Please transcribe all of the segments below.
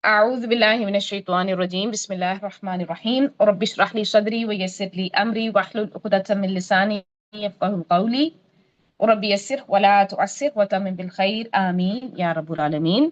أعوذ بالله من الشيطان الرجيم بسم الله الرحمن الرحيم رب اشرح لي صدري ويسر لي أمري واحلل عقدة من لساني يفقهوا قولي ورب يسر ولا تعسر وتمم بالخير آمين يا رب العالمين.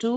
2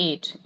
8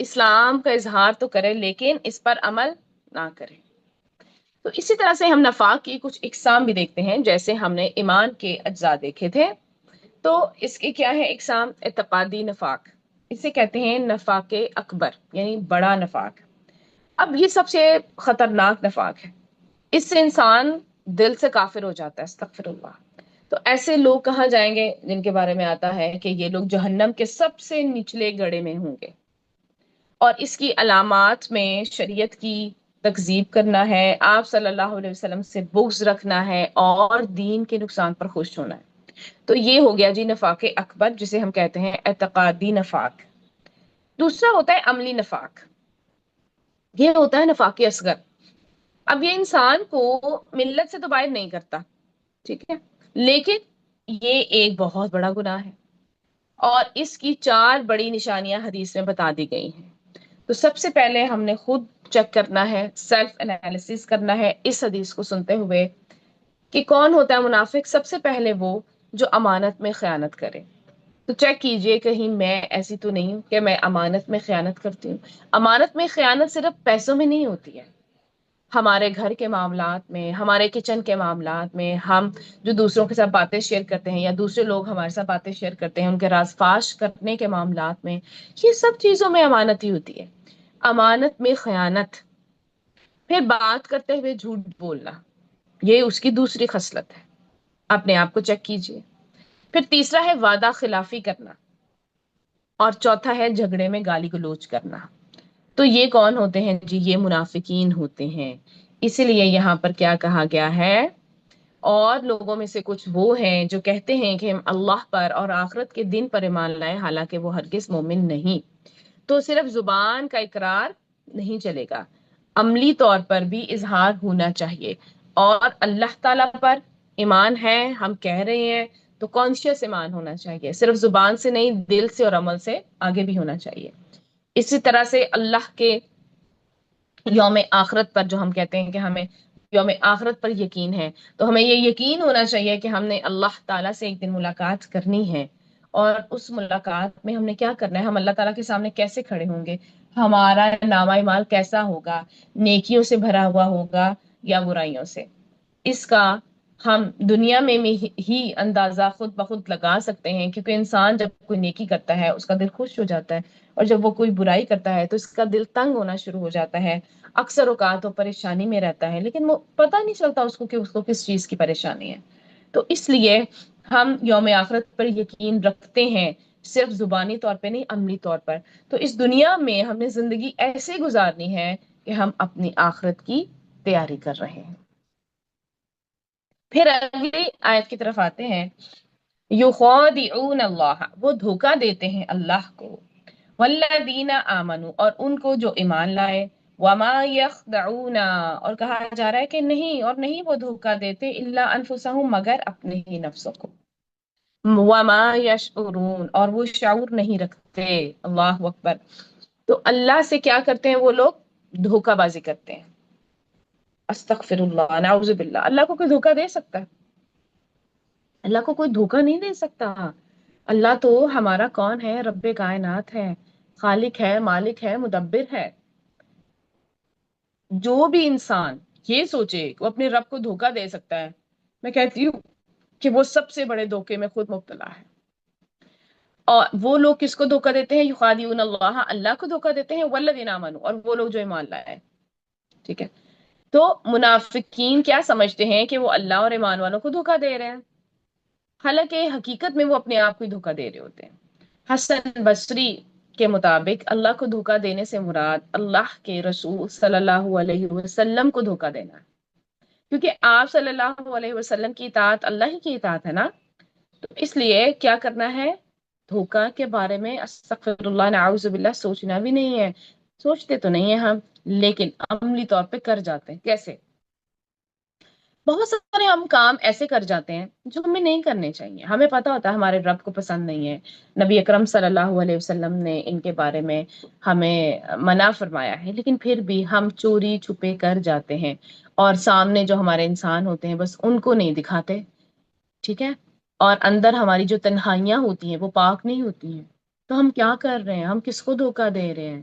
اسلام کا اظہار تو کرے لیکن اس پر عمل نہ کرے۔ تو اسی طرح سے ہم نفاق کی کچھ اقسام بھی دیکھتے ہیں، جیسے ہم نے ایمان کے اجزاء دیکھے تھے، تو اس کے کیا ہے اقسام؟ اعتقادی نفاق، اسے کہتے ہیں نفاق اکبر، یعنی بڑا نفاق۔ اب یہ سب سے خطرناک نفاق ہے، اس سے انسان دل سے کافر ہو جاتا ہے، استغفر اللہ۔ تو ایسے لوگ کہاں جائیں گے جن کے بارے میں آتا ہے کہ یہ لوگ جہنم کے سب سے نچلے گڑھے میں ہوں گے، اور اس کی علامات میں شریعت کی تکذیب کرنا ہے، آپ صلی اللہ علیہ وسلم سے بغض رکھنا ہے، اور دین کے نقصان پر خوش ہونا ہے۔ تو یہ ہو گیا جی نفاق اکبر، جسے ہم کہتے ہیں اعتقادی نفاق۔ دوسرا ہوتا ہے عملی نفاق، یہ ہوتا ہے نفاق اصغر۔ اب یہ انسان کو ملت سے تو باہر نہیں کرتا، ٹھیک ہے، لیکن یہ ایک بہت بڑا گناہ ہے، اور اس کی چار بڑی نشانیاں حدیث میں بتا دی گئی ہیں۔ تو سب سے پہلے ہم نے خود چیک کرنا ہے، سیلف انالیسس کرنا ہے اس حدیث کو سنتے ہوئے کہ کون ہوتا ہے منافق۔ سب سے پہلے وہ جو امانت میں خیانت کرے۔ تو چیک کیجئے کہیں میں ایسی تو نہیں ہوں کہ میں امانت میں خیانت کرتی ہوں۔ امانت میں خیانت صرف پیسوں میں نہیں ہوتی ہے، ہمارے گھر کے معاملات میں، ہمارے کچن کے معاملات میں، ہم جو دوسروں کے ساتھ باتیں شیئر کرتے ہیں یا دوسرے لوگ ہمارے ساتھ باتیں شیئر کرتے ہیں، ان کے راز فاش کرنے کے معاملات میں، یہ سب چیزوں میں امانت ہی ہوتی ہے۔ امانت میں خیانت، پھر بات کرتے ہوئے جھوٹ بولنا، یہ اس کی دوسری خصلت ہے، اپنے آپ کو چیک کیجئے۔ پھر تیسرا ہے وعدہ خلافی کرنا، اور چوتھا ہے جھگڑے میں گالی گلوچ کرنا۔ تو یہ کون ہوتے ہیں جی؟ یہ منافقین ہوتے ہیں۔ اسی لیے یہاں پر کیا کہا گیا ہے؟ اور لوگوں میں سے کچھ وہ ہیں جو کہتے ہیں کہ ہم اللہ پر اور آخرت کے دن پر ایمان لائے، حالانکہ وہ ہرگز مومن نہیں۔ تو صرف زبان کا اقرار نہیں چلے گا، عملی طور پر بھی اظہار ہونا چاہیے، اور اللہ تعالیٰ پر ایمان ہے ہم کہہ رہے ہیں تو کانشیس ایمان ہونا چاہیے، صرف زبان سے نہیں، دل سے اور عمل سے آگے بھی ہونا چاہیے۔ اسی طرح سے اللہ کے یوم آخرت پر، جو ہم کہتے ہیں کہ ہمیں یوم آخرت پر یقین ہے، تو ہمیں یہ یقین ہونا چاہیے کہ ہم نے اللہ تعالیٰ سے ایک دن ملاقات کرنی ہے، اور اس ملاقات میں ہم نے کیا کرنا ہے، ہم اللہ تعالیٰ کے سامنے کیسے کھڑے ہوں گے، ہمارا نامہ اعمال کیسا ہوگا، نیکیوں سے بھرا ہوا ہوگا یا برائیوں سے۔ اس کا ہم دنیا میں ہی اندازہ خود بخود لگا سکتے ہیں، کیونکہ انسان جب کوئی نیکی کرتا ہے اس کا دل خوش ہو جاتا ہے، اور جب وہ کوئی برائی کرتا ہے تو اس کا دل تنگ ہونا شروع ہو جاتا ہے، اکثر اوقات وہ پریشانی میں رہتا ہے، لیکن وہ پتہ نہیں چلتا اس کو کہ اس کو کس چیز کی پریشانی ہے۔ تو اس لیے ہم یوم آخرت پر یقین رکھتے ہیں، صرف زبانی طور پہ نہیں، عملی طور پر۔ تو اس دنیا میں ہم نے زندگی ایسے گزارنی ہے کہ ہم اپنی آخرت کی تیاری کر رہے ہیں۔ پھر اگلی آیت کی طرف آتے ہیں، یخادعون اللہ، وہ دھوکہ دیتے ہیں اللہ کو، والذین آمنوا، اور ان کو جو ایمان لائے، وما یخدعون، اور کہا جا رہا ہے کہ نہیں، اور نہیں وہ دھوکہ دیتے، الا انفسہم، مگر اپنے ہی نفسوں کو، وما یشعرون، اور وہ شعور نہیں رکھتے۔ اللہ اکبر۔ تو اللہ سے کیا کرتے ہیں وہ لوگ؟ دھوکہ بازی کرتے ہیں۔ استغفر اللہ، نعوذ باللہ۔ اللہ کو کوئی دھوکہ دے سکتا ہے؟ اللہ کو کوئی دھوکہ نہیں دے سکتا۔ اللہ تو ہمارا کون ہے؟ رب کائنات ہے، خالق ہے، مالک ہے، مدبر ہے۔ جو بھی انسان یہ سوچے کہ وہ اپنے رب کو دھوکہ دے سکتا ہے، میں کہتی ہوں کہ وہ سب سے بڑے دھوکے میں خود مبتلا ہے۔ اور وہ لوگ کس کو دھوکہ دیتے ہیں؟ یخادعون اللہ، اللہ کو دھوکہ دیتے ہیں، والذین آمنوا، اور وہ لوگ جو ایمان لائے، ٹھیک ہے۔ تو منافقین کیا سمجھتے ہیں کہ وہ اللہ اور ایمان والوں کو دھوکہ دے رہے ہیں، حالانکہ حقیقت میں وہ اپنے آپ کو دھوکہ دے رہے ہوتے ہیں۔ حسن بصری کے مطابق اللہ کو دھوکہ دینے سے مراد اللہ کے رسول صلی اللہ علیہ وسلم کو دھوکہ دینا ہے، کیونکہ آپ صلی اللہ علیہ وسلم کی اطاعت اللہ ہی کی اطاعت ہے نا۔ تو اس لیے کیا کرنا ہے؟ دھوکہ کے بارے میں استغفر اللہ، نعوذ باللہ، سوچنا بھی نہیں ہے۔ سوچتے تو نہیں ہیں ہم، لیکن عملی طور پہ کر جاتے ہیں۔ کیسے؟ بہت سارے ہم کام ایسے کر جاتے ہیں جو ہمیں نہیں کرنے چاہیے، ہمیں پتہ ہوتا ہے ہمارے رب کو پسند نہیں ہے، نبی اکرم صلی اللہ علیہ وسلم نے ان کے بارے میں ہمیں منع فرمایا ہے، لیکن پھر بھی ہم چوری چھپے کر جاتے ہیں، اور سامنے جو ہمارے انسان ہوتے ہیں بس ان کو نہیں دکھاتے، ٹھیک ہے، اور اندر ہماری جو تنہائیاں ہوتی ہیں وہ پاک نہیں ہوتی ہیں۔ تو ہم کیا کر رہے ہیں؟ ہم کس کو دھوکہ دے رہے ہیں؟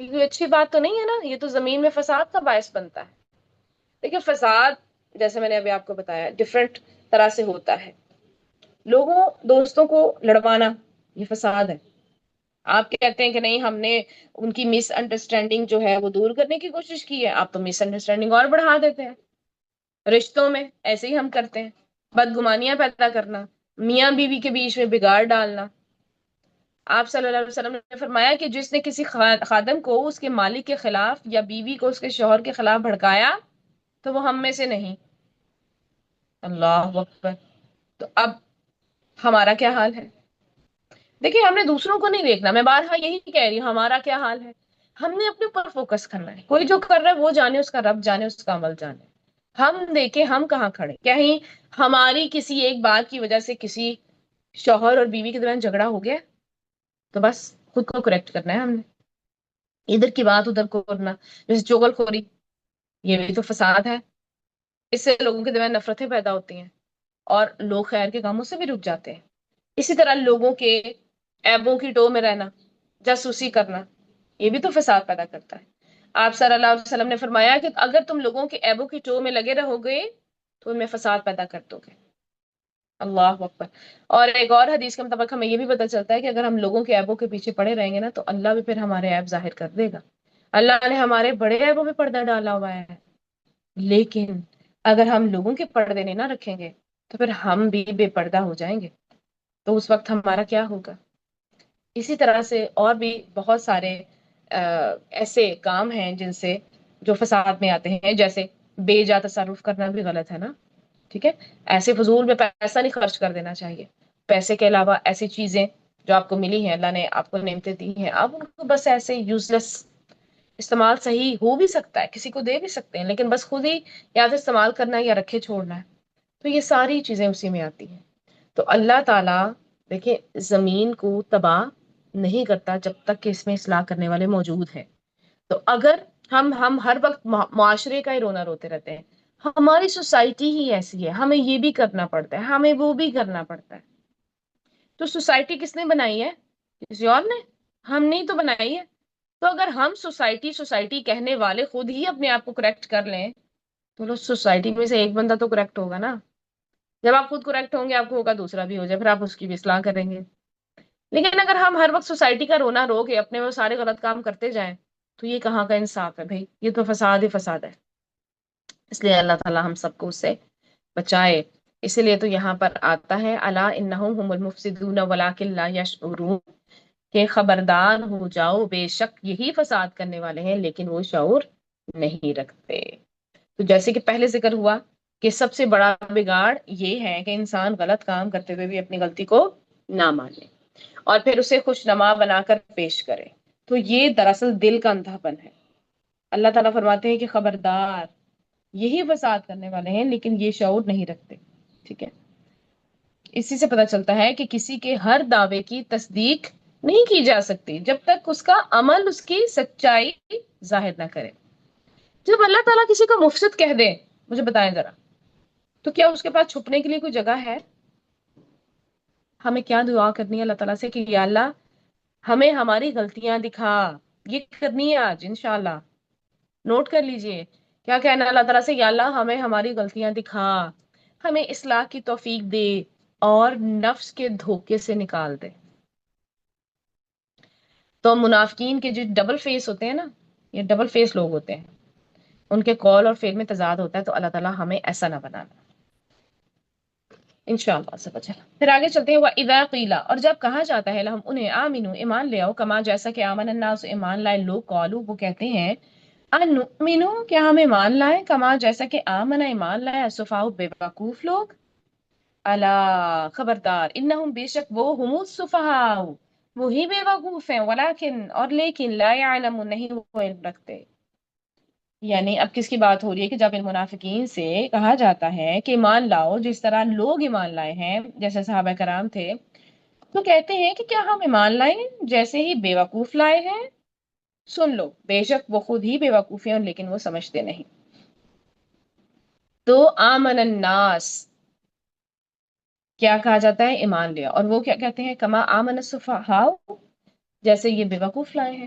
یہ کوئی اچھی بات تو نہیں ہے نا، یہ تو زمین میں فساد کا باعث بنتا ہے. دیکھیے فساد جیسے میں نے ابھی آپ کو بتایا ڈفرینٹ طرح سے ہوتا ہے. لوگوں دوستوں کو لڑوانا یہ فساد ہے. آپ کہتے ہیں کہ نہیں ہم نے ان کی مس انڈرسٹینڈنگ جو ہے وہ دور کرنے کی کوشش کی ہے، آپ تو مس انڈرسٹینڈنگ اور بڑھا دیتے ہیں. رشتوں میں ایسے ہی ہم کرتے ہیں، بدگمانیاں پیدا کرنا، میاں بیوی کے بیچ میں بگاڑ ڈالنا. آپ صلی اللہ علیہ وسلم نے فرمایا کہ جس نے کسی خادم کو اس کے مالک کے خلاف یا بیوی کو اس کے شوہر کے خلاف بھڑکایا تو وہ ہم میں سے نہیں. اللہ اکبر. تو اب ہمارا کیا حال ہے؟ دیکھیں ہم نے دوسروں کو نہیں دیکھنا، میں بارہا یہی کہہ رہی ہوں ہمارا کیا حال ہے. ہم نے اپنے اوپر فوکس کرنا ہے. کوئی جو کر رہا ہے وہ جانے، اس کا رب جانے، اس کا عمل جانے. ہم دیکھیں ہم کہاں کھڑے. کہیں ہماری کسی ایک بات کی وجہ سے کسی شوہر اور بیوی کے درمیان جھگڑا ہو گیا تو بس خود کو کریکٹ کرنا ہے ہم نے، ادھر کی بات ادھر کو کرنا. جیسے چغل خوری، یہ بھی تو فساد ہے. اس سے لوگوں کے درمیان نفرتیں پیدا ہوتی ہیں اور لوگ خیر کے کاموں سے بھی رک جاتے ہیں. اسی طرح لوگوں کے ایبوں کی ٹو میں رہنا، جاسوسی کرنا، یہ بھی تو فساد پیدا کرتا ہے. آپ صلی اللہ علیہ وسلم نے فرمایا کہ اگر تم لوگوں کے ایبوں کی ٹو میں لگے رہو گے تو ان میں فساد پیدا کر دو گے. اللہ اکبر. اور ایک اور حدیث کے مطابق ہمیں یہ بھی پتہ چلتا ہے کہ اگر ہم لوگوں کے عیبوں کے پیچھے پڑے رہیں گے نا تو اللہ بھی پھر ہمارے عیب ظاہر کر دے گا. اللہ نے ہمارے بڑے عیبوں پہ پردہ ڈالا ہوا ہے. لیکن اگر ہم لوگوں کے پردے نہیں نہ رکھیں گے تو پھر ہم بھی بے پردہ ہو جائیں گے. تو اس وقت ہمارا کیا ہوگا؟ اسی طرح سے اور بھی بہت سارے ایسے کام ہیں جن سے جو فساد میں آتے ہیں. جیسے بے جا تصرف کرنا بھی غلط ہے نا. ٹھیک ہے، ایسے فضول میں پیسہ نہیں خرچ کر دینا چاہیے. پیسے کے علاوہ ایسی چیزیں جو آپ کو ملی ہیں، اللہ نے آپ کو نعمتیں دی ہیں، آپ ان کو بس ایسے یوز لیس استعمال صحیح ہو بھی سکتا ہے، کسی کو دے بھی سکتے ہیں، لیکن بس خود ہی یا تو استعمال کرنا ہے یا رکھے چھوڑنا ہے. تو یہ ساری چیزیں اسی میں آتی ہیں. تو اللہ تعالیٰ دیکھیں زمین کو تباہ نہیں کرتا جب تک کہ اس میں اصلاح کرنے والے موجود ہیں. تو اگر ہم ہر وقت معاشرے کا ہی رونا روتے رہتے ہیں، ہماری سوسائٹی ہی ایسی ہے، ہمیں یہ بھی کرنا پڑتا ہے، ہمیں وہ بھی کرنا پڑتا ہے. تو سوسائٹی کس نے بنائی ہے؟ کسی اور نے؟ ہم نے ہی تو بنائی ہے. تو اگر ہم سوسائٹی سوسائٹی کہنے والے خود ہی اپنے آپ کو کریکٹ کر لیں تو لوگ سوسائٹی میں سے ایک بندہ تو کریکٹ ہوگا نا. جب آپ خود کریکٹ ہوں گے آپ کو ہوگا دوسرا بھی ہو جائے، پھر آپ اس کی بھی اصلاح کریں گے. لیکن اگر ہم ہر وقت سوسائٹی کا رونا رو کے اپنے وہ سارے غلط کام کرتے جائیں تو یہ کہاں کا انصاف ہے بھائی؟ یہ تو فساد ہی فساد ہے. اس لیے اللہ تعالی ہم سب کو اس سے بچائے. اسی لیے تو یہاں پر آتا ہے الا انہم هم المفسدون ولکن لا یشعرون، کہ خبردار ہو جاؤ بے شک یہی فساد کرنے والے ہیں لیکن وہ شعور نہیں رکھتے. تو جیسے کہ پہلے ذکر ہوا کہ سب سے بڑا بگاڑ یہ ہے کہ انسان غلط کام کرتے ہوئے بھی اپنی غلطی کو نہ مانے اور پھر اسے خوش نما بنا کر پیش کرے. تو یہ دراصل دل کا اندھا پن ہے. اللہ تعالیٰ فرماتے ہیں کہ خبردار یہی فساد کرنے والے ہیں لیکن یہ شعور نہیں رکھتے. ٹھیک ہے، اسی سے پتہ چلتا ہے کہ کسی کے ہر دعوے کی تصدیق نہیں کی جا سکتی جب تک اس کا عمل اس کی سچائی ظاہر نہ کرے. جب اللہ تعالیٰ کسی کو مفسد کہہ دے، مجھے بتائیں ذرا، تو کیا اس کے پاس چھپنے کے لیے کوئی جگہ ہے؟ ہمیں کیا دعا کرنی ہے اللہ تعالیٰ سے کہ یا اللہ ہمیں ہماری غلطیاں دکھا. یہ کرنی ہے آج انشاءاللہ. نوٹ کر لیجئے کیا کہنا ہے اللہ تعالیٰ سے، یا اللہ ہمیں ہماری غلطیاں دکھا، ہمیں اصلاح کی توفیق دے اور نفس کے دھوکے سے نکال دے. تو منافقین کے جو ڈبل فیس ہوتے ہیں نا، یہ ڈبل فیس لوگ ہوتے ہیں، ان کے قول اور فعل میں تضاد ہوتا ہے. تو اللہ تعالیٰ ہمیں ایسا نہ بنانا انشاءاللہ سے بچا. پھر آگے چلتے ہیں. وَإِذَا قِيلَ، اور جب کہا جاتا ہے لہم انہیں آمنو ایمان لے آؤ، کما جیسا کہ آمن الناس ایمان لائے لوگ، قالو وہ کہتے ہیں انؤمنو کیا ہم ایمان لائیں، کما جیسا کہ آمن ایمان لائے السفہاء بے وقوف لوگ. الا خبردار، انہم بے شک وہ ہم السفہاء وہی بے وقوف ہیں، ولیکن اور لیکن لا یعلمون نہیں وہ علم رکھتے. یعنی اب کس کی بات ہو رہی ہے کہ جب ان منافقین سے کہا جاتا ہے کہ ایمان لاؤ جس طرح لوگ ایمان لائے ہیں، جیسے صحابہ کرام تھے، تو کہتے ہیں کہ کیا ہم ایمان لائیں جیسے ہی بے وقوف لائے ہیں. سن لو بے شک وہ خود ہی بے وقوف ہیں لیکن وہ سمجھتے نہیں. تو آمن الناس کیا کہا جاتا ہے؟ ایمان لیا. اور وہ کیا کہتے ہیں؟ کما آمن السفہاء جیسے یہ بے وقوف لائے ہیں.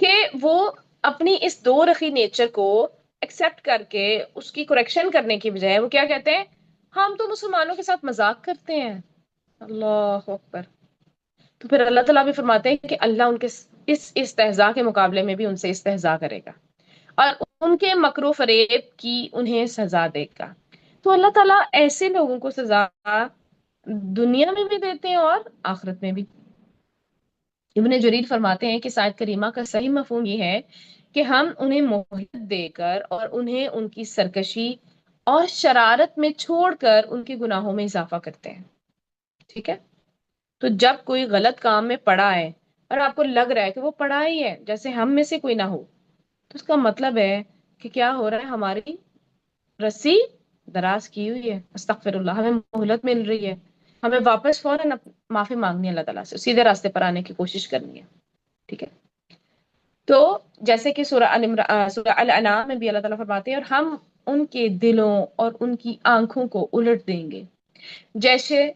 کہ وہ اپنی اس دو رخی نیچر کو ایکسپٹ کر کے اس کی کریکشن کرنے کی بجائے وہ کیا کہتے ہیں، ہم تو مسلمانوں کے ساتھ مذاق کرتے ہیں. اللہ اکبر. تو پھر اللہ تعالیٰ بھی فرماتے ہیں کہ اللہ ان کے اس استہزاء کے مقابلے میں بھی ان سے استہزاء کرے گا اور ان کے مکر و فریب کی انہیں سزا دے گا. تو اللہ تعالیٰ ایسے لوگوں کو سزا دنیا میں بھی دیتے ہیں اور آخرت میں بھی. ابن جریر فرماتے ہیں کہ آیت کریمہ کا صحیح مفہوم یہ ہے کہ ہم انہیں مہلت دے کر اور انہیں ان کی سرکشی اور شرارت میں چھوڑ کر ان کے گناہوں میں اضافہ کرتے ہیں. ٹھیک ہے. تو جب کوئی غلط کام میں پڑا ہے اور آپ کو لگ رہا ہے کہ وہ پڑا ہی ہے جیسے ہم میں سے کوئی نہ ہو، تو اس کا مطلب ہے کہ کیا ہو رہا ہے، ہماری رسی دراز کی ہوئی ہے. استغفر اللہ، ہمیں مہلت مل رہی ہے، ہمیں واپس فوراً معافی مانگنی ہے اللہ تعالیٰ سے، سیدھے راستے پر آنے کی کوشش کرنی ہے. ٹھیک ہے. تو جیسے کہ سورہ الانعام میں بھی اللہ تعالیٰ فرماتے ہیں اور ہم ان کے دلوں اور ان کی آنکھوں کو الٹ دیں گے جیسے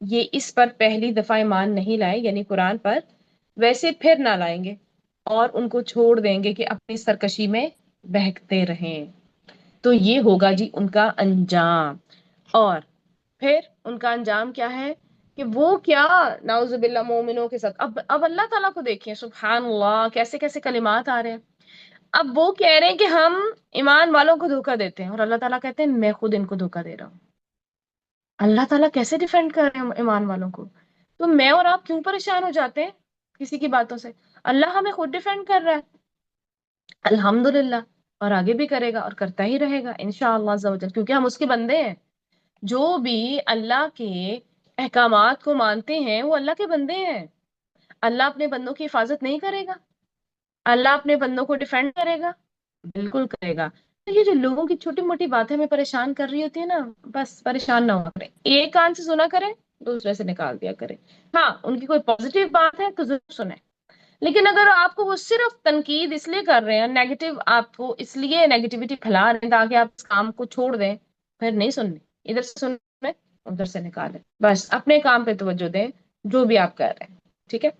یہ اس پر پہلی دفعہ ایمان نہیں لائے، یعنی قرآن پر، ویسے پھر نہ لائیں گے اور ان کو چھوڑ دیں گے کہ اپنی سرکشی میں بہکتے رہیں. تو یہ ہوگا جی ان کا انجام. اور پھر ان کا انجام کیا ہے کہ وہ کیا، نعوذ باللہ، مومنوں کے ساتھ اب اللہ تعالیٰ کو دیکھیں، سبحان اللہ، کیسے کیسے کلمات آ رہے ہیں. اب وہ کہہ رہے ہیں کہ ہم ایمان والوں کو دھوکہ دیتے ہیں اور اللہ تعالیٰ کہتے ہیں میں خود ان کو دھوکہ دے رہا ہوں. اللہ تعالیٰ کیسے ڈیفینڈ کر رہے ہیں ایمان والوں کو؟ تو میں اور آپ کیوں پریشان ہو جاتے ہیں کسی کی باتوں سے؟ اللہ ہمیں خود ڈیفینڈ کر رہا ہے الحمدللہ، اور آگے بھی کرے گا اور کرتا ہی رہے گا انشاءاللہ عز و جل، کیونکہ ہم اس کے بندے ہیں. جو بھی اللہ کے احکامات کو مانتے ہیں وہ اللہ کے بندے ہیں. اللہ اپنے بندوں کی حفاظت نہیں کرے گا؟ اللہ اپنے بندوں کو ڈیفینڈ کرے گا؟ بالکل کرے گا. تو یہ جو لوگوں کی چھوٹی موٹی باتیں ہمیں پریشان کر رہی ہوتی ہے نا، بس پریشان نہ ہوا کریں، ایک کان سے سنا کریں، دوسرے سے نکال دیا کریں. ہاں ان کی کوئی پازیٹیو بات ہے تو ضرور سنیں، لیکن اگر آپ کو وہ صرف تنقید اس لیے کر رہے ہیں، نیگیٹو آپ کو اس لیے نیگیٹیوٹی پھیلا رہے ہیں تاکہ آپ اس کام کو چھوڑ دیں، پھر نہیں سننی. ادھر سے سنیں ادھر سے نکالیں، بس اپنے کام پہ توجہ دیں جو بھی آپ کر رہے ہیں. ٹھیک ہے.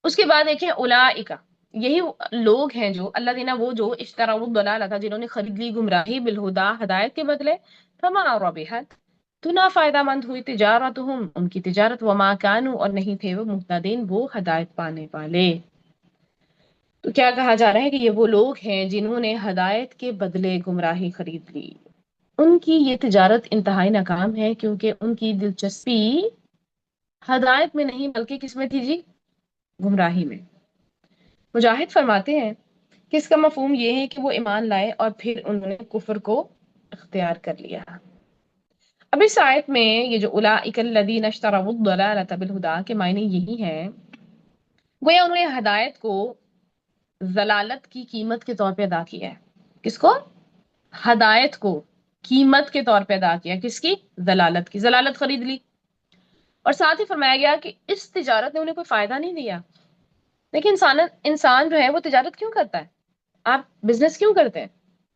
اس کے بعد دیکھیں اولئک، یہی لوگ ہیں جو اللہ دینا، وہ جو اشتراء الضلالۃ، جنہوں نے خرید لی گمراہی بالہدا، ہدایت کے بدلے، فما ربحت، تو نہ فائدہ مند ہوئی تجارتہم، ان کی تجارت، وما کانوا، اور نہیں تھے وہ مہتدین، وہ ہدایت پانے والے. تو کیا کہا جا رہا ہے کہ یہ وہ لوگ ہیں جنہوں نے ہدایت کے بدلے گمراہی خرید لی. ان کی یہ تجارت انتہائی ناکام ہے کیونکہ ان کی دلچسپی ہدایت میں نہیں بلکہ کس میں تھی جی؟ گمراہی میں. مجاہد فرماتے ہیں کہ اس کا مفہوم یہ ہے کہ وہ ایمان لائے اور پھر انہوں نے کفر کو اختیار کر لیا. اب اس آیت میں یہ جو اولئک الذین اشتروا الضلالۃ بالہدی کے معنی یہی ہے، گویا انہوں نے ہدایت کو ضلالت کی قیمت کے طور پہ ادا کیا ہے. کس کو؟ ہدایت کو قیمت کے طور پہ ادا کیا. کس کی؟ ضلالت کی. ضلالت خرید لی. اور ساتھ ہی فرمایا گیا کہ اس تجارت نے انہیں کوئی فائدہ نہیں دیا. دیکھیں انسان جو ہے وہ تجارت کیوں کرتا ہے؟ آپ بزنس کیوں کرتے ہیں؟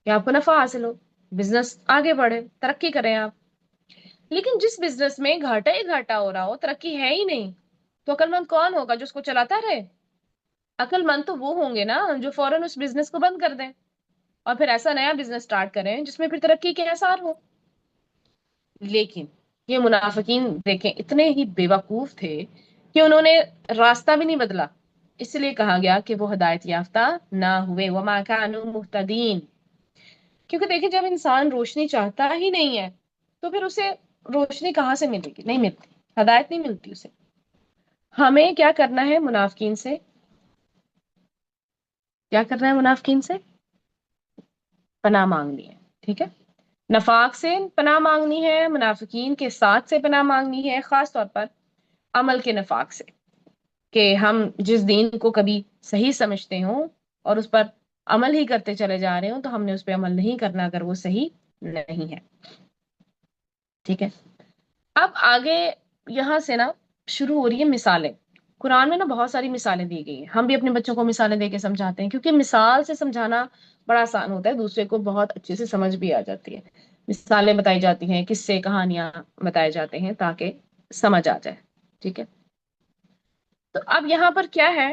کہ آپ کو نفع حاصل ہو، بزنس آگے بڑھے، ترقی کریں آپ. لیکن جس بزنس میں گھاٹا ہی گھاٹا ہو رہا ہو، ترقی ہے ہی نہیں، تو عقل مند کون ہوگا جو اس کو چلاتا رہے؟ عقل مند تو وہ ہوں گے نا جو فوراً اس بزنس کو بند کر دیں اور پھر ایسا نیا بزنس سٹارٹ کریں جس میں پھر ترقی کے آثار ہو. لیکن یہ منافقین دیکھیں اتنے ہی بے وقوف تھے کہ انہوں نے راستہ بھی نہیں بدلا. اس لیے کہا گیا کہ وہ ہدایت یافتہ نہ ہوئے، وما كانوا مهتدین. کیونکہ دیکھیں جب انسان روشنی چاہتا ہی نہیں ہے تو پھر اسے روشنی کہاں سے ملے گی؟ نہیں ملتی، ہدایت نہیں ملتی اسے. ہمیں کیا کرنا ہے؟ منافقین سے کیا کرنا ہے؟ منافقین سے پناہ مانگنی ہے. ٹھیک ہے. نفاق سے پناہ مانگنی ہے، منافقین کے ساتھ سے پناہ مانگنی ہے، خاص طور پر عمل کے نفاق سے، کہ ہم جس دین کو کبھی صحیح سمجھتے ہوں اور اس پر عمل ہی کرتے چلے جا رہے ہوں تو ہم نے اس پہ عمل نہیں کرنا اگر وہ صحیح نہیں ہے. ٹھیک ہے. اب آگے یہاں سے نا شروع ہو رہی ہے مثالیں. قرآن میں نا بہت ساری مثالیں دی گئی ہیں. ہم بھی اپنے بچوں کو مثالیں دے کے سمجھاتے ہیں کیونکہ مثال سے سمجھانا بڑا آسان ہوتا ہے، دوسرے کو بہت اچھے سے سمجھ بھی آ جاتی ہے. مثالیں بتائی جاتی ہیں، قصے کہانیاں بتائے جاتے ہیں تاکہ سمجھ آ جائے. ٹھیک ہے. تو اب یہاں پر کیا ہے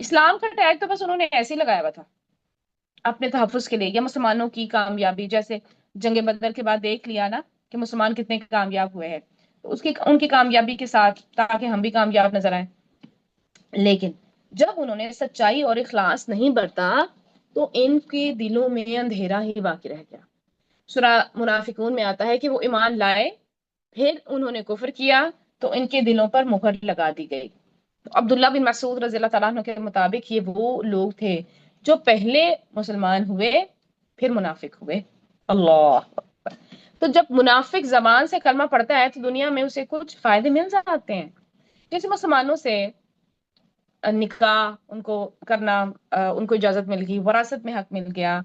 اسلام کا ٹیگ تو بس انہوں نے ایسے ہی لگایا ہوا تھا اپنے تحفظ کے لیے، یا مسلمانوں کی کامیابی، جیسے جنگ بدر کے بعد دیکھ لیا نا کہ مسلمان کتنے کامیاب ہوئے ہیں، تو اس کی ان کی کامیابی کے ساتھ تاکہ ہم بھی کامیاب نظر آئیں۔ لیکن جب انہوں نے سچائی اور اخلاص نہیں برتا تو ان کے دلوں میں اندھیرا ہی باقی رہ گیا۔ سورہ منافقون میں آتا ہے کہ وہ ایمان لائے، پھر انہوں نے کفر کیا تو ان کے دلوں پر مہر لگا دی گئی۔ عبداللہ بن مسعود رضی اللہ تعالیٰ عنہ کے مطابق یہ وہ لوگ تھے جو پہلے مسلمان ہوئے پھر منافق ہوئے۔ اللہ اکبر۔ تو جب منافق زبان سے کلمہ پڑھتا ہے تو دنیا میں اسے کچھ فائدے مل جاتے ہیں، جیسے مسلمانوں سے نکاح ان کو کرنا، ان کو اجازت مل گئی، وراثت میں حق مل گیا،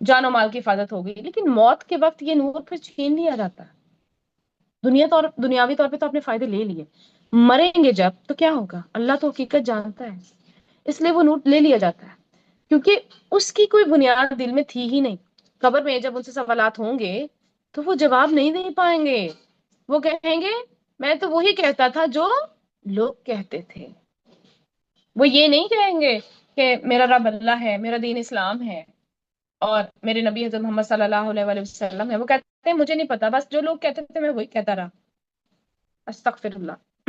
جان و مال کی حفاظت ہو گئی، لیکن موت کے وقت یہ نور پھر چھین لیا جاتا ہے۔ دنیاوی طور پہ تو اپنے فائدے لے لیے، مریں گے جب تو کیا ہوگا اللہ تو حقیقت جانتا ہے، اس لیے وہ نور لے لیا جاتا ہے، کیونکہ اس کی کوئی بنیاد دل میں تھی ہی نہیں۔ قبر میں جب ان سے سوالات ہوں گے تو وہ جواب نہیں دے پائیں گے، وہ کہیں گے میں تو وہی کہتا تھا جو لوگ کہتے تھے۔ وہ یہ نہیں کہیں گے کہ میرا رب اللہ ہے، میرا دین اسلام ہے اور میرے نبی حضرت محمد صلی اللہ علیہ وآلہ وسلم ہے، وہ کہتے ہیں مجھے نہیں پتا، بس جو لوگ کہتے تھے میں وہی کہتا رہا، استغفر اللہ۔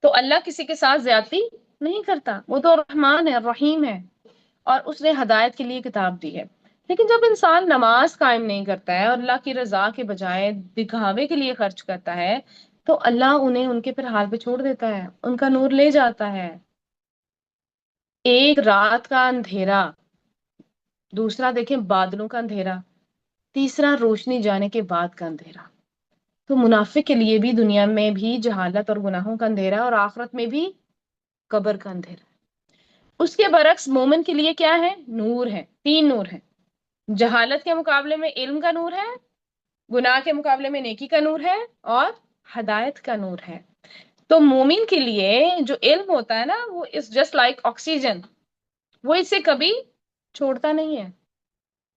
تو اللہ کسی کے ساتھ زیادتی نہیں کرتا، وہ تو رحمان ہے، رحیم ہے، اور اس نے ہدایت کے لیے کتاب دی ہے۔ لیکن جب انسان نماز قائم نہیں کرتا ہے اور اللہ کی رضا کے بجائے دکھاوے کے لیے خرچ کرتا ہے تو اللہ انہیں ان کے پھر حال پہ چھوڑ دیتا ہے، ان کا نور لے جاتا ہے۔ ایک رات کا اندھیرا، دوسرا دیکھیں بادلوں کا اندھیرا، تیسرا روشنی جانے کے بعد کا اندھیرا۔ تو منافق کے لیے بھی دنیا میں بھی جہالت اور گناہوں کا اندھیرا اور آخرت میں بھی قبر کا اندھیرا۔ اس کے برعکس مومن کے لیے کیا ہے؟ نور ہے، تین نور ہے۔ جہالت کے مقابلے میں علم کا نور ہے، گناہ کے مقابلے میں نیکی کا نور ہے، اور ہدایت کا نور ہے۔ تو مومن کے لیے جو علم ہوتا ہے نا وہ از جسٹ لائک آکسیجن، وہ اسے کبھی چھوڑتا نہیں ہے،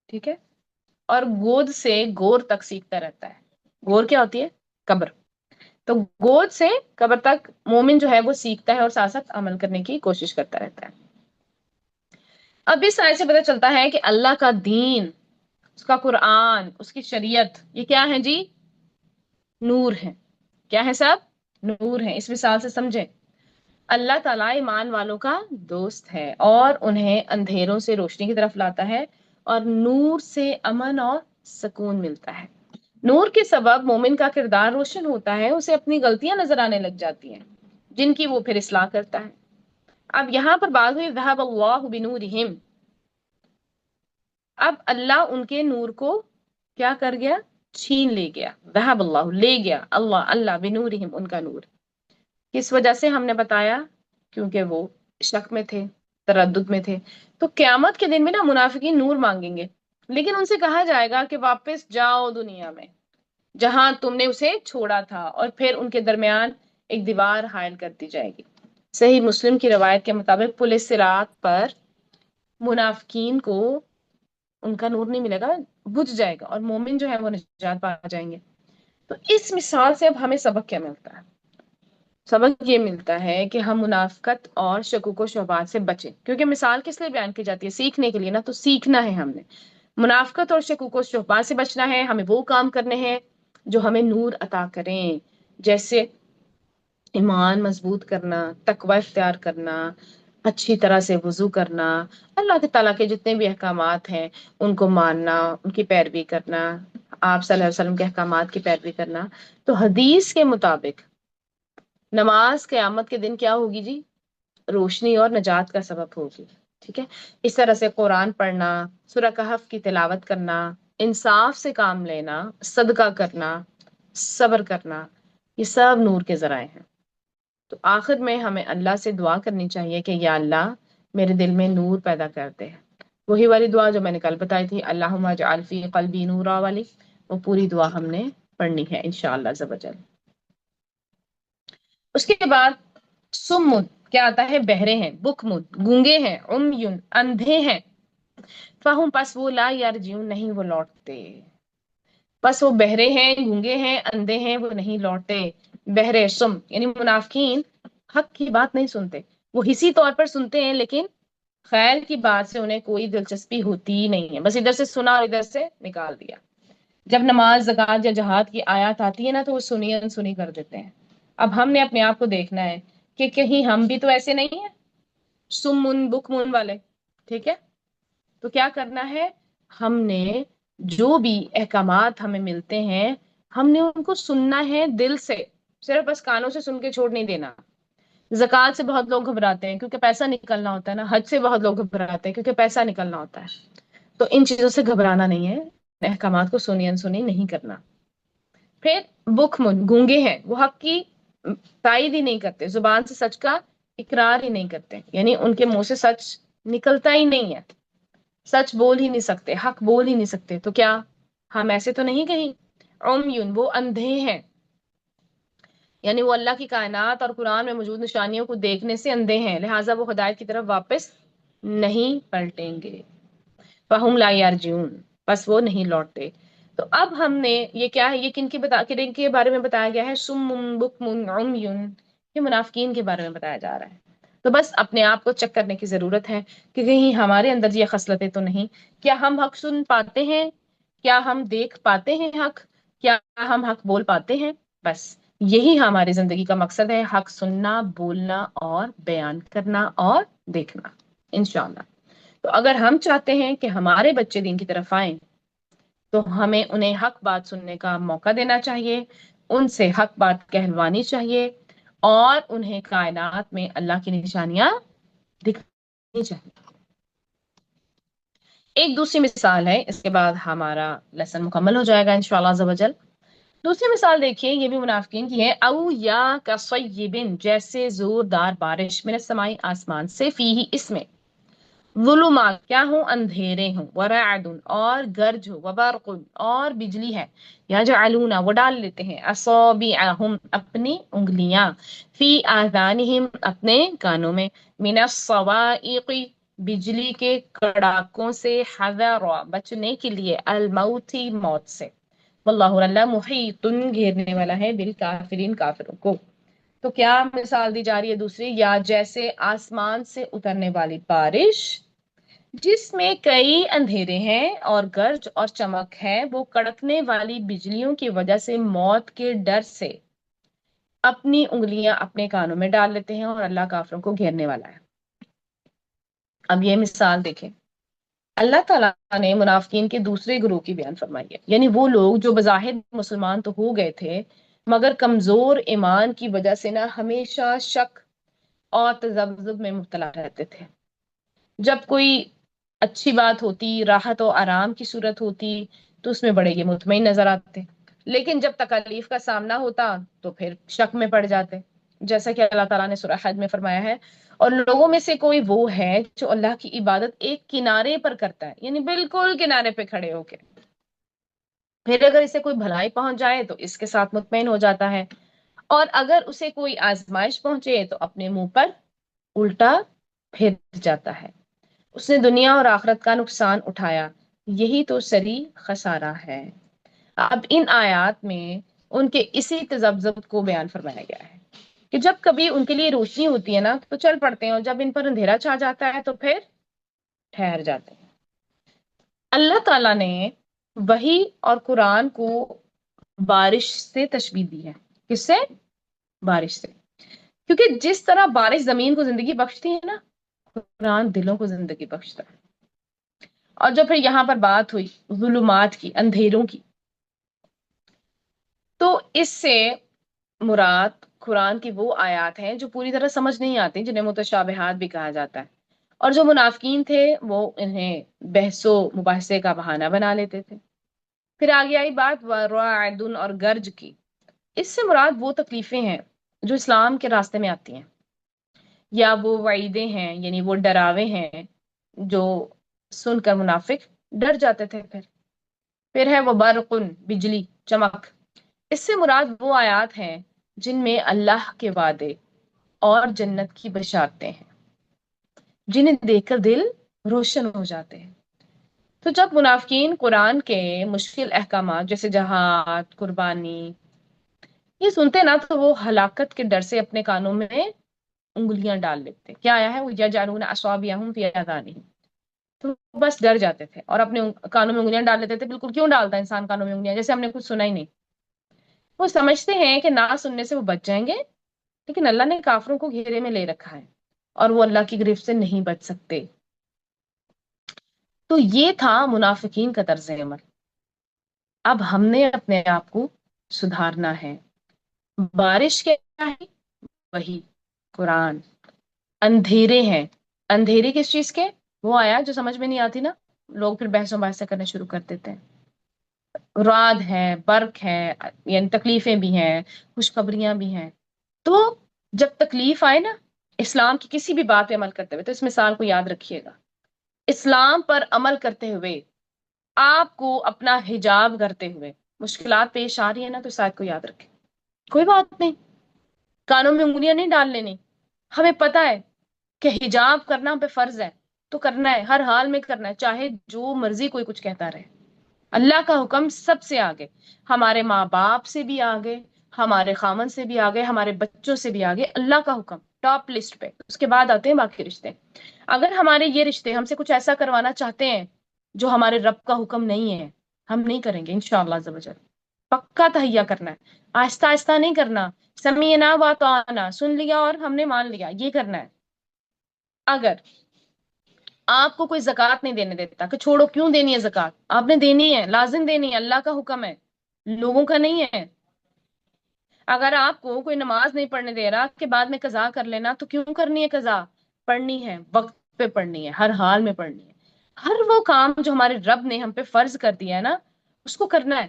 ٹھیک ہے، اور گود سے گور تک سیکھتا رہتا ہے۔ گور کیا ہوتی ہے؟ قبر۔ تو گود سے قبر تک مومن جو ہے وہ سیکھتا ہے اور ساتھ ساتھ عمل کرنے کی کوشش کرتا رہتا ہے۔ اب اس آیت سے پتہ چلتا ہے کہ اللہ کا دین، اس کا قرآن، اس کی شریعت، یہ کیا ہے جی؟ نور ہے۔ کیا ہے سب؟ نور ہے۔ اس مثال سے سمجھیں، اللہ تعالیٰ ایمان والوں کا دوست ہے اور انہیں اندھیروں سے روشنی کی طرف لاتا ہے، اور نور سے امن اور سکون ملتا ہے۔ نور کے سبب مومن کا کردار روشن ہوتا ہے، اسے اپنی غلطیاں نظر آنے لگ جاتی ہیں جن کی وہ پھر اصلاح کرتا ہے۔ اب یہاں پر بات ہوئی ذہب اللہ بنورہم، اب اللہ ان کے نور کو کیا کر گیا؟ چھین لے گیا۔ ذہب اللہ، لے گیا اللہ بنورہم، ان کا نور۔ کس وجہ سے؟ ہم نے بتایا کیونکہ وہ شک میں تھے، تردد میں تھے۔ تو قیامت کے دن میں نا منافقین نور مانگیں گے، لیکن ان سے کہا جائے گا کہ واپس جاؤ دنیا میں جہاں تم نے اسے چھوڑا تھا، اور پھر ان کے درمیان ایک دیوار حائل کر دی جائے گی۔ صحیح مسلم کی روایت کے مطابق پل صراط پر منافقین کو ان کا نور نہیں ملے گا، بجھ جائے گا، اور مومن جو ہے وہ نجات پا جائیں گے۔ تو اس مثال سے اب ہمیں سبق کیا ملتا ہے؟ سبق یہ ملتا ہے کہ ہم منافقت اور شکوک و شبہات سے بچیں، کیونکہ مثال کس لیے بیان کی جاتی ہے؟ سیکھنے کے لیے نا، تو سیکھنا ہے ہم نے۔ منافقت اور شکوک و شبہات سے بچنا ہے، ہمیں وہ کام کرنے ہیں جو ہمیں نور عطا کریں، جیسے ایمان مضبوط کرنا، تقوی اختیار کرنا، اچھی طرح سے وضو کرنا، اللہ کے تعالیٰ کے جتنے بھی احکامات ہیں ان کو ماننا، ان کی پیروی کرنا، آپ صلی اللہ علیہ وسلم کے احکامات کی پیروی کرنا۔ تو حدیث کے مطابق نماز قیامت کے دن کیا ہوگی جی؟ روشنی اور نجات کا سبب ہوگی، ٹھیک ہے۔ اس طرح سے قرآن پڑھنا، سورہ کہف کی تلاوت کرنا، انصاف سے کام لینا، صدقہ کرنا، صبر کرنا، یہ سب نور کے ذرائع ہیں۔ تو آخر میں ہمیں اللہ سے دعا کرنی چاہیے کہ یا اللہ میرے دل میں نور پیدا کر دے۔ وہی والی دعا جو میں نے کل بتائی تھی، اللہم اجعل فی قلبی نورا والی، وہ پوری دعا ہم نے پڑھنی ہے انشاءاللہ عز و جل۔ اس کے بعد سمن کیا آتا ہے؟ بہرے ہیں، بکمن گونگے ہیں، عمیون اندھے ہیں، فہم پس وہ لا یرجعون نہیں وہ لوٹتے، بس وہ بہرے ہیں، گونگے ہیں، اندھے ہیں، وہ نہیں لوٹتے۔ بہرے سم یعنی منافقین حق کی بات نہیں سنتے، وہ حصی طور پر سنتے ہیں لیکن خیر کی بات سے انہیں کوئی دلچسپی ہوتی ہی نہیں ہے، بس ادھر سے سنا اور ادھر سے نکال دیا۔ جب نماز، زکوٰۃ یا جہاد کی آیات آتی ہے نا تو وہ سنی انسنی کر دیتے ہیں۔ اب ہم نے اپنے آپ کو دیکھنا ہے کہ کہیں ہم بھی تو ایسے نہیں ہیں، سمن بکمن والے، ٹھیک ہے؟ تو کیا کرنا ہے، ہم نے جو بھی احکامات ہمیں ملتے ہیں ہم نے ان کو سننا ہے دل سے، صرف بس کانوں سے سن کے چھوڑ نہیں دینا۔ زکوٰۃ سے بہت لوگ گھبراتے ہیں کیونکہ پیسہ نکلنا ہوتا ہے نا، حج سے بہت لوگ گھبراتے ہیں کیونکہ پیسہ نکلنا ہوتا ہے۔ تو ان چیزوں سے گھبرانا نہیں ہے، احکامات کو سنی انسنی نہیں کرنا۔ پھر بکمن گونگے ہیں، وہ حق کی تائید ہی نہیں کرتے، زبان سے سچ کا اقرار ہی نہیں کرتے، یعنی ان کے منہ سے سچ نکلتا ہی نہیں ہے، سچ بول ہی نہیں سکتے، حق بول ہی نہیں سکتے۔ تو کیا ہم ایسے تو نہیں کہیں؟ عمیون، وہ اندھے ہیں، یعنی وہ اللہ کی کائنات اور قرآن میں موجود نشانیوں کو دیکھنے سے اندھے ہیں، لہٰذا وہ ہدایت کی طرف واپس نہیں پلٹیں گے۔ فہم لا یرجعون، بس وہ نہیں لوٹتے۔ تو اب ہم نے یہ کیا ہے، یہ کن کے بارے میں بتایا گیا ہے؟ سم بکم عمی، یہ منافقین کے بارے میں بتایا جا رہا ہے۔ تو بس اپنے آپ کو چیک کرنے کی ضرورت ہے کہ کہیں ہمارے اندر یہ خصلتیں تو نہیں۔ کیا ہم حق سن پاتے ہیں؟ کیا ہم دیکھ پاتے ہیں حق؟ کیا ہم حق بول پاتے ہیں؟ بس یہی ہماری زندگی کا مقصد ہے، حق سننا، بولنا اور بیان کرنا اور دیکھنا، انشاءاللہ۔ تو اگر ہم چاہتے ہیں کہ ہمارے بچے دین کی طرف آئیں تو ہمیں انہیں حق بات سننے کا موقع دینا چاہیے، ان سے حق بات کہلوانی چاہیے اور انہیں کائنات میں اللہ کی نشانیاں دکھانی چاہیے۔ ایک دوسری مثال ہے، اس کے بعد ہمارا لیسن مکمل ہو جائے گا انشاءاللہ عز و جل۔ دوسری مثال دیکھیے، یہ بھی منافقین کی ہے۔ او یا کصیبن، جیسے زوردار بارش، من السماء، آسمان سے، فیہ، اس میں، ظلمات، کیا ہوں، اندھیرے ہوں، ورعد، اور گرج ہو، وبرق، اور بجلی ہے، یجعلون، وہ ڈال لیتے ہیں، اصابعہم، اپنی انگلیاں، فی آذانہم، اپنے کانوں میں، من الصواعق، بجلی کے کڑاکوں سے، حذر، بچنے کے لیے، الموت، موت سے، واللہ، اللہ، محیط، گھیرنے والا ہے، بالکافرین، کافروں کو۔ تو کیا مثال دی جا رہی ہے دوسری؟ یا جیسے آسمان سے اترنے والی بارش جس میں کئی اندھیرے ہیں اور گرج اور چمک ہے، وہ کڑکنے والی بجلیوں کی وجہ سے موت کے ڈر سے اپنی انگلیاں اپنے کانوں میں ڈال لیتے ہیں، اور اللہ کافروں کو گھیرنے والا ہے۔ اب یہ مثال دیکھیں، اللہ تعالیٰ نے منافقین کے دوسرے گروہ کی بیان فرمائی ہے، یعنی وہ لوگ جو بظاہر مسلمان تو ہو گئے تھے مگر کمزور ایمان کی وجہ سے نہ ہمیشہ شک اور تذبذب میں مبتلا رہتے تھے۔ جب کوئی اچھی بات ہوتی، راحت و آرام کی صورت ہوتی تو اس میں بڑے یہ مطمئن نظر آتے، لیکن جب تکالیف کا سامنا ہوتا تو پھر شک میں پڑ جاتے، جیسا کہ اللہ تعالیٰ نے سورہ حج میں فرمایا ہے، اور لوگوں میں سے کوئی وہ ہے جو اللہ کی عبادت ایک کنارے پر کرتا ہے، یعنی بالکل کنارے پہ کھڑے ہو کے، پھر اگر اسے کوئی بھلائی پہنچ جائے تو اس کے ساتھ مطمئن ہو جاتا ہے، اور اگر اسے کوئی آزمائش پہنچے تو اپنے منہ پر الٹا پھر جاتا ہے۔ اس نے دنیا اور آخرت کا نقصان اٹھایا، یہی تو سری خسارہ ہے۔ اب ان آیات میں ان کے اسی تذبذب کو بیان فرمایا گیا ہے کہ جب کبھی ان کے لیے روشنی ہوتی ہے نا تو چل پڑتے ہیں، اور جب ان پر اندھیرا چھا جاتا ہے تو پھر ٹھہر جاتے ہیں۔ اللہ تعالیٰ نے وحی اور قرآن کو بارش سے تشبیہ دی ہے۔ کس سے؟ بارش سے، کیونکہ جس طرح بارش زمین کو زندگی بخشتی ہے نا، قرآن دلوں کو زندگی بخشتا ہے۔ اور جو پھر یہاں پر بات ہوئی ظلمات کی، اندھیروں کی، تو اس سے مراد قرآن کی وہ آیات ہیں جو پوری طرح سمجھ نہیں آتی، جنہیں متشابہات بھی کہا جاتا ہے، اور جو منافقین تھے وہ انہیں بحث و مباحثے کا بہانہ بنا لیتے تھے۔ پھر آگے آئی بات ورعد اور گرج کی، اس سے مراد وہ تکلیفیں ہیں جو اسلام کے راستے میں آتی ہیں، یا وہ وعیدیں ہیں، یعنی وہ ڈراوے ہیں جو سن کر منافق ڈر جاتے تھے۔ پھر ہے وہ برقن، بجلی، چمک، اس سے مراد وہ آیات ہیں جن میں اللہ کے وعدے اور جنت کی بشارتیں ہیں، جنہیں دیکھ کر دل روشن ہو جاتے ہیں۔ تو جب منافقین قرآن کے مشکل احکامات جیسے جہاد، قربانی، یہ سنتے نا تو وہ ہلاکت کے ڈر سے اپنے کانوں میں انگلیاں ڈال لیتے. کیا آیا ہے وہ یجعلون اصابعهم فی آذانہم، تو بس ڈر جاتے تھے اور اپنے کانوں میں انگلیاں ڈال لیتے تھے. بالکل کیوں ڈالتا ہے انسان کانوں میں انگلیاں؟ جیسے ہم نے کچھ سنا ہی نہیں. وہ سمجھتے ہیں کہ نہ سننے سے وہ بچ جائیں گے، لیکن اللہ نے کافروں کو گھیرے میں لے رکھا ہے اور وہ اللہ کی گرفت سے نہیں بچ سکتے. تو یہ تھا منافقین کا طرز عمل. اب ہم نے اپنے آپ کو سدھارنا ہے. بارش کیا ہے؟ وہی قرآن. اندھیرے ہیں. اندھیرے کس چیز کے؟ وہ آیا جو سمجھ میں نہیں آتی نا، لوگ پھر بحث و بحث کرنا شروع کر دیتے ہیں. رعد ہے، برق ہے، یعنی تکلیفیں بھی ہیں، خوشخبریاں بھی ہیں. تو جب تکلیف آئے نا اسلام کی کسی بھی بات پہ عمل کرتے ہوئے، تو اس مثال کو یاد رکھیے گا. اسلام پر عمل کرتے ہوئے، آپ کو اپنا حجاب کرتے ہوئے مشکلات پیش آ رہی ہے نا، تو ساتھ کو یاد رکھیں. کوئی بات نہیں، کانوں میں انگلیاں نہیں ڈال لینی. ہمیں پتا ہے کہ حجاب کرنا ہم پہ فرض ہے، تو کرنا ہے، ہر حال میں کرنا ہے، چاہے جو مرضی کوئی کچھ کہتا رہے. اللہ کا حکم سب سے آگے، ہمارے ماں باپ سے بھی آگے، ہمارے خامن سے بھی آگے، ہمارے بچوں سے بھی آگے. اللہ کا حکم ٹاپ لسٹ پہ، اس کے بعد آتے ہیں باقی رشتے. اگر ہمارے یہ رشتے ہم سے کچھ ایسا کروانا چاہتے ہیں جو ہمارے رب کا حکم نہیں ہے، ہم نہیں کریں گے انشاءاللہ عز و جل. پکا تہیا کرنا ہے، آہستہ آہستہ نہیں کرنا. سمیعنا واطعنا، سن لیا اور ہم نے مان لیا، یہ کرنا ہے. اگر آپ کو کوئی زکوٰۃ نہیں دینے دیتا کہ چھوڑو کیوں دینی ہے زکوٰۃ، آپ نے دینی ہے، لازم دینی ہے، اللہ کا حکم ہے، لوگوں کا نہیں ہے. اگر آپ کو کوئی نماز نہیں پڑھنے دے رہا کہ بعد میں قضا کر لینا، تو کیوں کرنی ہے قضا؟ پڑھنی ہے، وقت پہ پڑھنی ہے، ہر حال میں پڑھنی ہے. ہر وہ کام جو ہمارے رب نے ہم پہ فرض کر دیا ہے نا، اس کو کرنا ہے.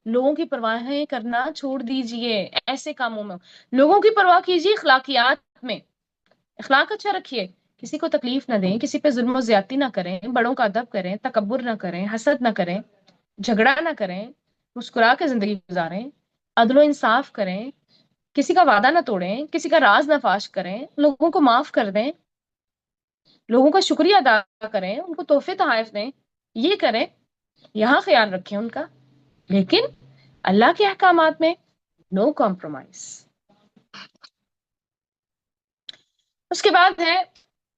لوگوں کی پرواہیں کرنا چھوڑ دیجئے ایسے کاموں میں. لوگوں کی پرواہ کیجیے اخلاقیات میں، اخلاق اچھا رکھیے. کسی کو تکلیف نہ دیں، کسی پہ ظلم و زیادتی نہ کریں، بڑوں کا ادب کریں، تکبر نہ کریں، حسد نہ کریں، جھگڑا نہ کریں، مسکرا کے زندگی گزاریں، عدل و انصاف کریں، کسی کا وعدہ نہ توڑیں، کسی کا راز نہ فاش کریں، لوگوں کو معاف کر دیں، لوگوں کا شکریہ ادا کریں، ان کو تحفے تحائف دیں، یہ کریں، یہاں خیال رکھیں ان کا. لیکن اللہ کے احکامات میں نو کمپرومائز. اس کے بعد ہے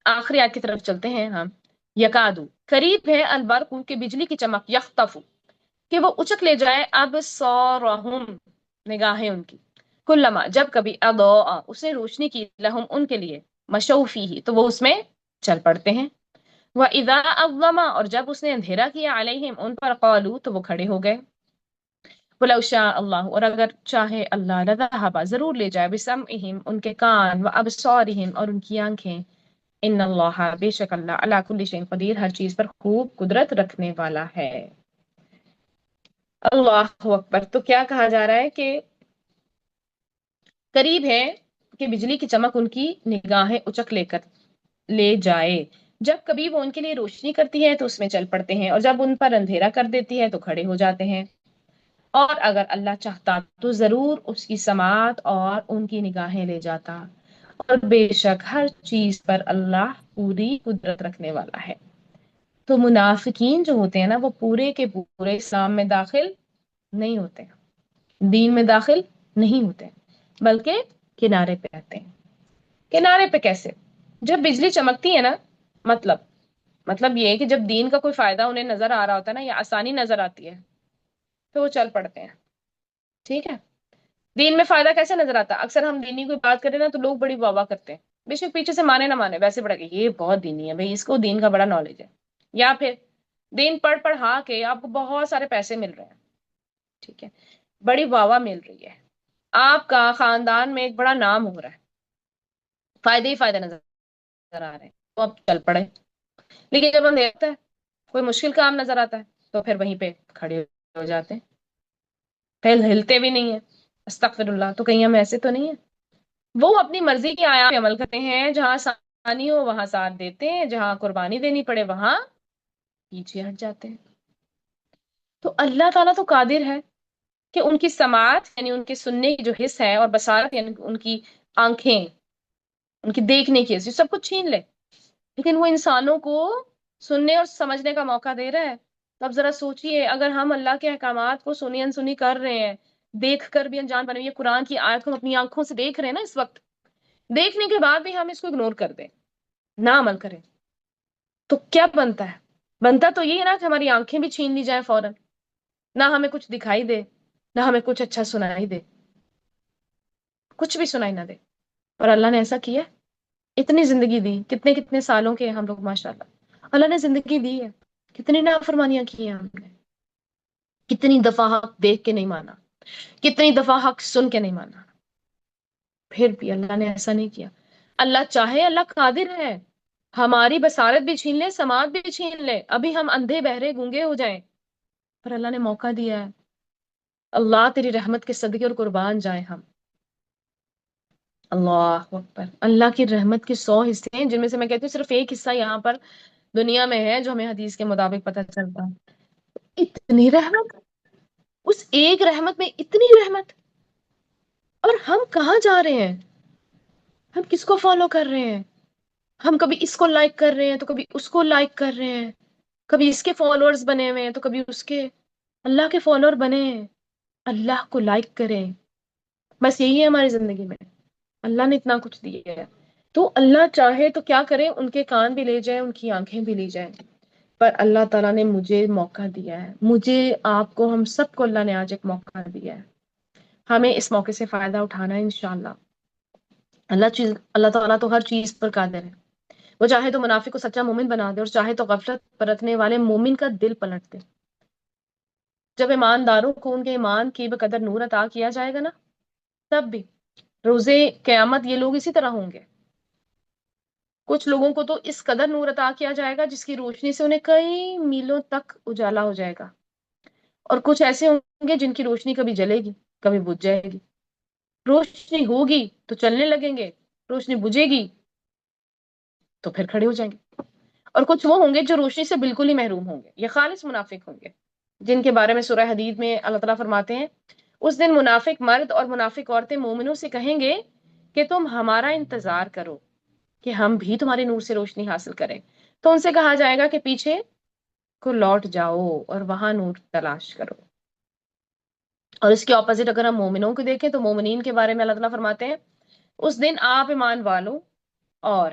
آخری آیت کی طرف چلتے ہیں ہم. یکادو، قریب ہے، البرق، کے بجلی کی چمک، یخطف، کہ وہ اچک لے جائے، ابصارہم، نگاہیں ان کی، کلما، جب کبھی، اضاء، اس نے روشنی کی، لہم، ان کے لیے، مشوا فیہ، تو وہ اس میں چل پڑتے ہیں. وَإِذَا أَظْلَمَ، اور جب اس نے اندھیرا کیا، علیہم، ان پر، قالوا، تو وہ کھڑے ہو گئے. وَلَوْ شَاءَ اللَّهُ، اور اگر چاہے اللہ، لَذَهَبَ، ضرور لے جائے، بِسَمْعِهِمْ، ان کے کان، وَأَبْصَارِهِمْ، اور ان کی آنکھیں. ان اللہ، بے شک اللہ، علی کل شیء قدیر، ہر چیز پر خوب قدرت رکھنے والا ہے. اللہ اکبر. تو کیا کہا جا رہا ہے کہ قریب ہے کہ بجلی کی چمک ان کی نگاہیں اچک لے کر لے جائے. جب کبھی وہ ان کے لیے روشنی کرتی ہے تو اس میں چل پڑتے ہیں، اور جب ان پر اندھیرا کر دیتی ہے تو کھڑے ہو جاتے ہیں. اور اگر اللہ چاہتا تو ضرور اس کی سماعت اور ان کی نگاہیں لے جاتا، اور بے شک ہر چیز پر اللہ پوری قدرت رکھنے والا ہے. تو منافقین جو ہوتے ہیں نا، وہ پورے کے پورے اسلام میں داخل نہیں ہوتے، دین میں داخل نہیں ہوتے، بلکہ کنارے پہ رہتے ہیں. کنارے پہ کیسے؟ جب بجلی چمکتی ہے نا، مطلب یہ ہے کہ جب دین کا کوئی فائدہ انہیں نظر آ رہا ہوتا ہے نا، یا آسانی نظر آتی ہے، تو وہ چل پڑتے ہیں. ٹھیک ہے. دین میں فائدہ کیسے نظر آتا ہے؟ اکثر ہم دینی کوئی بات کریں نا تو لوگ بڑی واہ واہ کرتے ہیں، بے شک پیچھے سے مانے نہ مانے، ویسے بڑا کہ یہ بہت دینی ہے بھائی، اس کو دین کا بڑا نالج ہے. یا پھر دین پڑھا کے آپ کو بہت سارے پیسے مل رہے ہیں، ٹھیک ہے، بڑی واہ واہ مل رہی ہے، آپ کا خاندان میں ایک بڑا نام ہو رہا ہے، فائدے ہی فائدے نظر آ رہے ہیں، تو اب چل پڑے. لیکن جب ہم دیکھتے ہیں کوئی مشکل کام نظر آتا ہے تو پھر وہیں پہ کھڑے ہو جاتے ہیں، پھر ہلتے بھی نہیں ہیں. استغفر اللہ. تو کہیں ہم ایسے تو نہیں ہیں. وہ اپنی مرضی کی آیات پہ عمل کرتے ہیں، جہاں آسانی ہو وہاں ساتھ دیتے ہیں، جہاں قربانی دینی پڑے وہاں پیچھے ہٹ جاتے ہیں. تو اللہ تعالیٰ تو قادر ہے کہ ان کی سماعت، یعنی ان کے سننے کی جو حس ہے، اور بصارت، یعنی ان کی آنکھیں، ان کی دیکھنے کی حس، سب کچھ چھین لے، لیکن وہ انسانوں کو سننے اور سمجھنے کا موقع دے رہا ہے. تو اب ذرا سوچئے، اگر ہم اللہ کے احکامات کو سنی انسنی کر رہے ہیں، دیکھ کر بھی انجان بنے، یہ قرآن کی آیت کو ہم اپنی آنکھوں سے دیکھ رہے ہیں نا اس وقت، دیکھنے کے بعد بھی ہم اس کو اگنور کر دیں، نہ عمل کریں، تو کیا بنتا ہے؟ بنتا تو یہ ہے نا کہ ہماری آنکھیں بھی چھین لی جائیں فوراً، نہ ہمیں کچھ دکھائی دے، نہ ہمیں کچھ اچھا سنائی دے، کچھ بھی سنائی نہ دے۔ اور اللہ نے ایسا کیا، اتنی زندگی دی، کتنے کتنے سالوں کے ہیں ہم لوگ ماشاء اللہ، اللہ نے زندگی دی ہے، کتنی نافرمانیاں کی ہیں ہم نے، کتنی دفعہ حق دیکھ کے نہیں مانا، کتنی دفعہ حق سن کے نہیں مانا، پھر بھی اللہ نے ایسا نہیں کیا۔ اللہ چاہے، اللہ قادر ہے، ہماری بصارت بھی چھین لے، سماعت بھی چھین لے، ابھی ہم اندھے بہرے گونگے ہو جائیں، پر اللہ نے موقع دیا ہے۔ اللہ تیری رحمت کے صدقے اور قربان جائیں ہم۔ اللہ اکبر، اللہ کی رحمت کے 100 حصے ہیں، جن میں سے میں کہتی ہوں صرف ایک حصہ یہاں پر دنیا میں ہے جو ہمیں حدیث کے مطابق پتہ چلتا ہے۔ اتنی رحمت، اس ایک رحمت میں اتنی رحمت، اور ہم کہاں جا رہے ہیں؟ ہم کس کو فالو کر رہے ہیں؟ ہم کبھی اس کو لائک کر رہے ہیں تو کبھی اس کو لائک کر رہے ہیں، کبھی اس کے فالوورز بنے ہوئے ہیں تو کبھی اس کے۔ اللہ کے فالوور بنے ہیں، اللہ کو لائک کریں، بس یہی ہے ہماری زندگی میں۔ اللہ نے اتنا کچھ دیا ہے، تو اللہ چاہے تو کیا کرے، ان کے کان بھی لے جائیں، ان کی آنکھیں بھی لے جائیں، پر اللہ تعالیٰ نے مجھے موقع دیا ہے، مجھے، آپ کو، ہم سب کو اللہ نے آج ایک موقع دیا ہے، ہمیں اس موقع سے فائدہ اٹھانا ہے انشاءاللہ۔ اللہ تعالیٰ تو ہر چیز پر قادر ہے، وہ چاہے تو منافق کو سچا مومن بنا دے، اور چاہے تو غفلت برتنے والے مومن کا دل پلٹ دے۔ جب ایمانداروں کو ان کے ایمان کی بقدر نور عطا کیا جائے گا نا، تب بھی روزے قیامت یہ لوگ اسی طرح ہوں گے۔ کچھ لوگوں کو تو اس قدر نور عطا کیا جائے گا جس کی روشنی سے انہیں کئی میلوں تک اجالا ہو جائے گا، اور کچھ ایسے ہوں گے جن کی روشنی کبھی جلے گی، کبھی بجھ جائے گی۔ روشنی ہوگی تو چلنے لگیں گے، روشنی بجھے گی تو پھر کھڑے ہو جائیں گے۔ اور کچھ وہ ہوں گے جو روشنی سے بالکل ہی محروم ہوں گے، یہ خالص منافق ہوں گے، جن کے بارے میں سورہ حدید میں اللہ تعالیٰ فرماتے ہیں، اس دن منافق مرد اور منافق عورتیں مومنوں سے کہیں گے کہ تم ہمارا انتظار کرو کہ ہم بھی تمہارے نور سے روشنی حاصل کریں، تو ان سے کہا جائے گا کہ پیچھے کو لوٹ جاؤ اور وہاں نور تلاش کرو۔ اور اس کے اپوزٹ اگر ہم مومنوں کو دیکھیں تو مومنین کے بارے میں اللہ تعالیٰ فرماتے ہیں، اس دن آپ ایمان والوں اور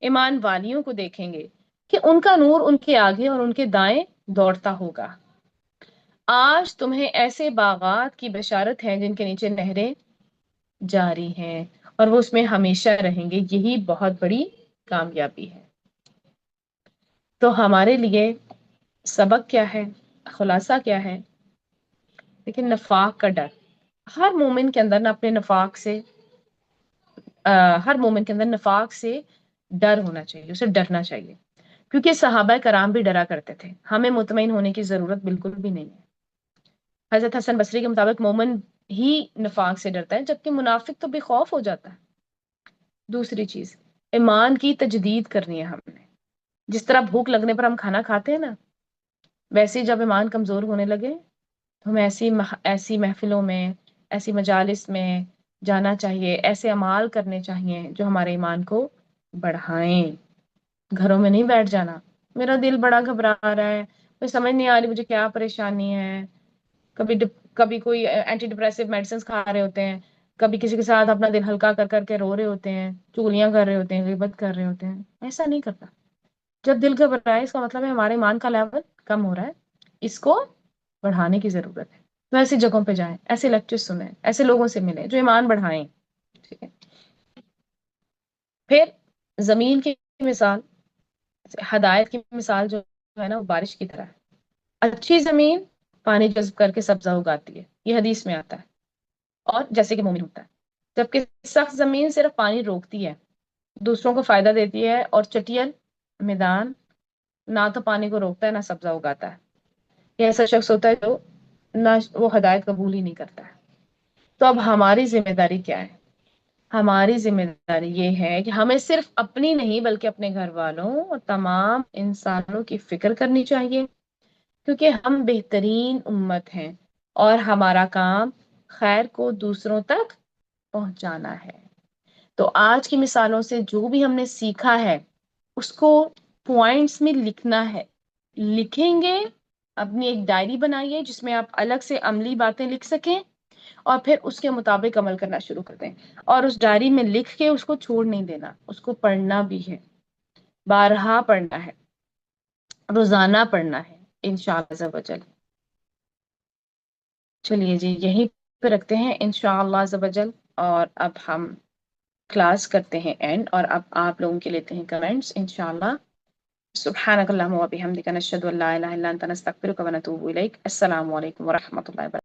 ایمان والیوں کو دیکھیں گے کہ ان کا نور ان کے آگے اور ان کے دائیں دوڑتا ہوگا۔ آج تمہیں ایسے باغات کی بشارت ہے جن کے نیچے نہریں جاری ہیں، اور وہ اس میں ہمیشہ رہیں گے، یہی بہت بڑی کامیابی ہے۔ تو ہمارے لیے سبق کیا ہے، خلاصہ کیا ہے؟ لیکن نفاق کا ڈر، ہر مومن کے اندر نہ اپنے نفاق سے ہر مومن کے اندر نفاق سے ڈر ہونا چاہیے، اسے ڈرنا چاہیے، کیونکہ صحابہ کرام بھی ڈرا کرتے تھے، ہمیں مطمئن ہونے کی ضرورت بالکل بھی نہیں ہے۔ حضرت حسن بصری کے مطابق مومن ہی نفاق سے ڈرتا ہے، جبکہ منافق تو بے خوف ہو جاتا ہے۔ دوسری چیز، ایمان کی تجدید کرنی ہے ہم نے، جس طرح بھوک لگنے پر ہم کھانا کھاتے ہیں نا، ویسے ہی جب ایمان کمزور ہونے لگے تو ہمیں ایسی محفلوں میں، ایسی مجالس میں جانا چاہیے، ایسے اعمال کرنے چاہیے جو ہمارے ایمان کو بڑھائیں۔ گھروں میں نہیں بیٹھ جانا، میرا دل بڑا گھبرا رہا ہے، مجھے سمجھ نہیں آ رہی مجھے کیا پریشانی ہے، کبھی کوئی اینٹی ڈپریسو میڈیسنز کھا رہے ہوتے ہیں، کبھی کسی کے ساتھ اپنا دل ہلکا کر کر کے رو رہے ہوتے ہیں، چغلیاں کر رہے ہوتے ہیں، غیبت کر رہے ہوتے ہیں۔ ایسا نہیں کرتا، جب دل گھبرا ہے اس کا مطلب ہے ہمارے ایمان کا لیول کم ہو رہا ہے، اس کو بڑھانے کی ضرورت ہے۔ تو ایسی جگہوں پہ جائیں، ایسے لیکچر سنیں، ایسے لوگوں سے ملیں جو ایمان بڑھائیں، ٹھیک ہے؟ پھر زمین کی مثال، ہدایت کی مثال جو ہے نا، وہ بارش کی طرح ہے۔ اچھی زمین پانی جذب کر کے سبزہ اگاتی ہے، یہ حدیث میں آتا ہے، اور جیسے کہ مومن ہوتا ہے، جبکہ سخت زمین صرف پانی روکتی ہے، دوسروں کو فائدہ دیتی ہے، اور چٹیل میدان نہ تو پانی کو روکتا ہے نہ سبزہ اگاتا ہے، یہ ایسا شخص ہوتا ہے جو نہ وہ ہدایت قبول ہی نہیں کرتا ہے۔ تو اب ہماری ذمہ داری کیا ہے؟ ہماری ذمہ داری یہ ہے کہ ہمیں صرف اپنی نہیں بلکہ اپنے گھر والوں اور تمام انسانوں کی فکر کرنی چاہیے، کیونکہ ہم بہترین امت ہیں اور ہمارا کام خیر کو دوسروں تک پہنچانا ہے۔ تو آج کی مثالوں سے جو بھی ہم نے سیکھا ہے اس کو پوائنٹس میں لکھنا ہے، لکھیں گے، اپنی ایک ڈائری بنائیے جس میں آپ الگ سے عملی باتیں لکھ سکیں، اور پھر اس کے مطابق عمل کرنا شروع کر دیں، اور اس ڈائری میں لکھ کے اس کو چھوڑ نہیں دینا، اس کو پڑھنا بھی ہے، بارہا پڑھنا ہے، روزانہ پڑھنا ہے انشاءاللہ عز و جل۔ چلیے جی یہیں پہ رکھتے ہیں انشاءاللہ عز و جل، اور اب ہم کلاس کرتے ہیں اینڈ، اور اب آپ لوگوں کے لیتے ہیں کمنٹس انشاءاللہ۔ سبحانک اللہم و بحمدک، نشہد ان لا الہ الا انت، نستغفرک و نتوب الیک۔ السلام علیکم ورحمۃ اللہ وبرکاتہ۔